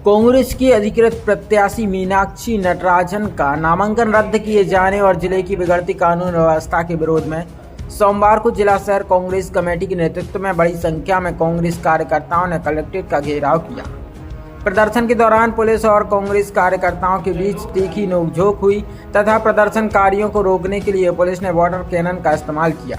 कांग्रेस की अधिकृत प्रत्याशी मीनाक्षी नटराजन का नामांकन रद्द किए जाने और जिले की बिगड़ती कानून व्यवस्था के विरोध में सोमवार को जिला शहर कांग्रेस कमेटी के नेतृत्व में बड़ी संख्या में कांग्रेस कार्यकर्ताओं ने कलेक्ट्रेट का घेराव किया। प्रदर्शन के दौरान पुलिस और कांग्रेस कार्यकर्ताओं के बीच तीखी नोकझोंक हुई तथा प्रदर्शनकारियों को रोकने के लिए पुलिस ने वाटर कैनन का इस्तेमाल किया।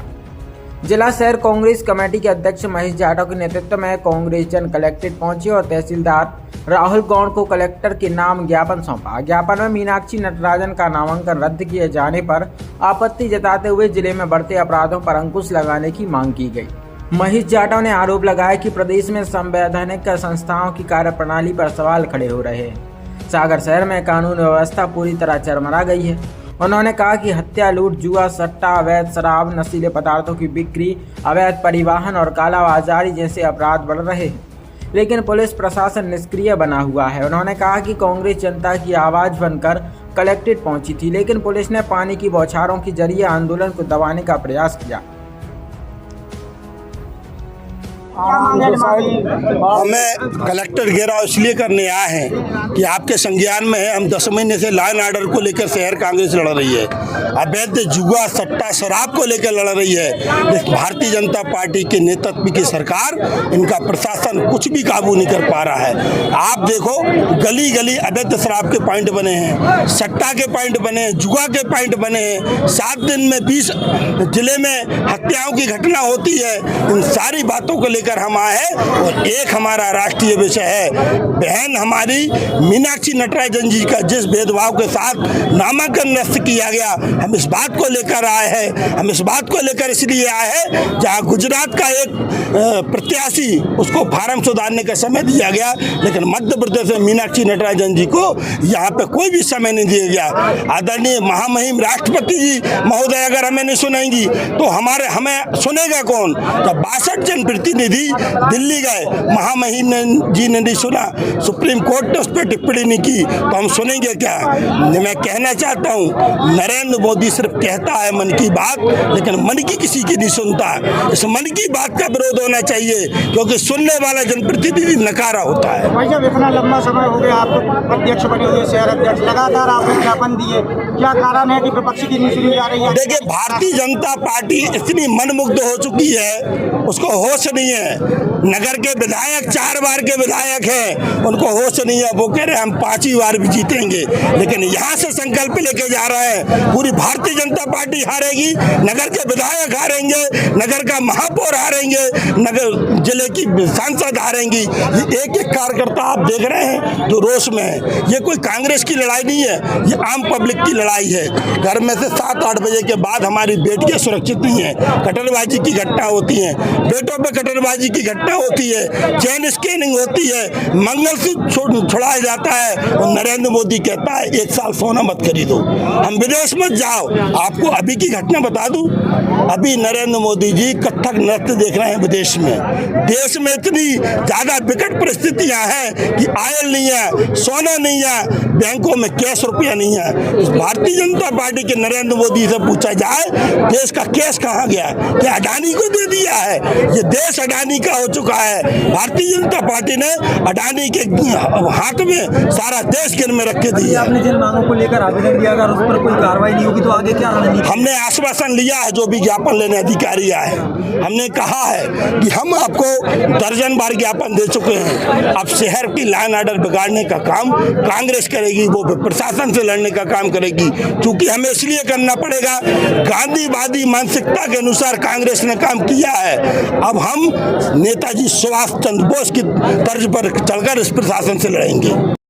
जिला शहर कांग्रेस कमेटी के अध्यक्ष महेश जाटव के नेतृत्व में कांग्रेस जन कलेक्ट्रेट पहुंचे और तहसीलदार राहुल गौड़ को कलेक्टर के नाम ज्ञापन सौंपा। ज्ञापन में मीनाक्षी नटराजन का नामांकन रद्द किए जाने पर आपत्ति जताते हुए जिले में बढ़ते अपराधों पर अंकुश लगाने की मांग की गई। महेश जाटव ने आरोप लगाया कि प्रदेश में संवैधानिक संस्थाओं की कार्यप्रणाली पर सवाल खड़े हो रहे हैं। सागर शहर में कानून व्यवस्था पूरी तरह चरमरा गई है। उन्होंने कहा कि हत्या, लूट, जुआ, सट्टा, अवैध शराब, नशीले पदार्थों की बिक्री, अवैध परिवहन और कालाबाजारी जैसे अपराध बढ़ रहे हैं, लेकिन पुलिस प्रशासन निष्क्रिय बना हुआ है। उन्होंने कहा कि कांग्रेस जनता की आवाज़ बनकर कलेक्ट्रेट पहुंची थी, लेकिन पुलिस ने पानी की बौछारों के जरिए आंदोलन को दबाने का प्रयास किया। हमें कलेक्टर घेराव इसलिए करने आए हैं कि आपके संज्ञान में है, हम 10 महीने से लॉ एंड ऑर्डर को लेकर शहर कांग्रेस लड़ रही है। अवैध जुआ, सट्टा, शराब को लेकर लड़ रही है। भारतीय जनता पार्टी के नेतृत्व की सरकार, इनका प्रशासन कुछ भी काबू नहीं कर पा रहा है। आप देखो, गली गली अवैध शराब के पॉइंट बने हैं, सट्टा के पॉइंट बने हैं, जुआ के पॉइंट बने हैं। 7 दिन में 20 जिले में हत्याओं की घटना होती है। इन सारी बातों को लेकर हम आए हैं और एक हमारा राष्ट्रीय विषय है, बहन हमारी मीनाक्षी नटराजन जी का जिस भेदभाव के साथ नामांकन रद्द किया गया, हम इस बात को लेकर आए हैं। हम इस बात को लेकर इसलिए आए हैं, जहां गुजरात का एक प्रत्याशी, उसको फार्म सुधारने का समय दिया गया, लेकिन मध्य प्रदेश में मीनाक्षी नटराजन जी को यहाँ पे कोई भी समय नहीं दिया गया। आदरणीय महामहिम राष्ट्रपति जी महोदय अगर हमें नहीं सुनेंगी तो हमें सुनेगा कौन? जब 62 जनप्रतिनिधि दिल्ली गए, महामहिम जी ने नहीं सुना, सुप्रीम कोर्ट ने उस पर टिप्पणी नहीं की, तो हम सुनेंगे क्या? मैं कहना चाहता हूँ, नरेंद्र मोदी सिर्फ कहता है मन की बात, लेकिन मन की किसी की नहीं सुनता। इस मन की बात का विरोध होना चाहिए, क्योंकि सुनने वाला जनप्रतिनिधि नकारा होता है। भाई साहब, इतना लंबा समय हो गया आपको अध्यक्ष बने हुए, शहर अध्यक्ष, लगातार आपने ज्ञापन दिए, क्या कारण है कि विपक्ष की नहीं सुनी जा रही है? देखिए, भारतीय जनता पार्टी इतनी मनमुग्ध हो चुकी है, उसको होश नहीं है। नगर के विधायक 4 बार के विधायक हैं, उनको होश नहीं है। वो कह रहे हैं हम 5वीं बार भी जीतेंगे, लेकिन यहाँ से संकल्प लेके जा रहे हैं पूरी भारतीय जनता पार्टी हारेगी, नगर के विधायक हारेंगे, नगर का महापौर हारेंगे, नगर जिले की सांसद हारेंगी। एक एक कार्यकर्ता आप देख रहे हैं जो रोष में है। ये कोई कांग्रेस की लड़ाई नहीं है, ये आम पब्लिक की लड़ाई है। घर में से 7-8 बजे के बाद हमारी बेटियां सुरक्षित नहीं है, कटरबाजी की घटना होती है, बेटों पे कटरबाजी की घटना होती है, चेन स्कैनिंग होती है, मंगलसूत्र छुड़ाया जाता है और नरेंद्र मोदी कहता है 1 साल सोना मत खरीदो, हम विदेश मत जाओ। आपको अभी की घटना बता दूं, अभी नरेंद्र मोदी जी कथक नृत्य देख रहे हैं विदेश में। देश में इतनी ज्यादा विकट परिस्थितियां हैं कि आयल नहीं है, सोना नहीं है, बैंकों में कैश रुपया नहीं है। इस भारतीय जनता पार्टी के नरेंद्र मोदी से पूछा जाए, देश का कैश कहाँ गया? क्या अडानी को दे दिया है? ये देश अडानी का हो चुका है। भारतीय जनता पार्टी ने अडानी के हाथ में सारा देश गिर में रख के दिया। आपने जिन मांगों को लेकर आवेदन दिया, अगर उस पर कोई कार्रवाई नहीं होगी तो आगे क्या रणनीति? हमने आश्वासन लिया है, जो भी ज्ञापन लेने अधिकारी आए, हमने कहा है कि हम आपको दर्जन बार ज्ञापन दे चुके हैं। अब शहर की लॉ एंड ऑर्डर बिगाड़ने का काम कांग्रेस करेगी, वो प्रशासन से लड़ने का काम करेगी। क्योंकि हमें इसलिए करना पड़ेगा, गांधीवादी मानसिकता के अनुसार कांग्रेस ने काम किया है। अब हम नेताजी सुभाष चंद्र बोस की तर्ज पर चलकर इस प्रशासन से लड़ेंगे।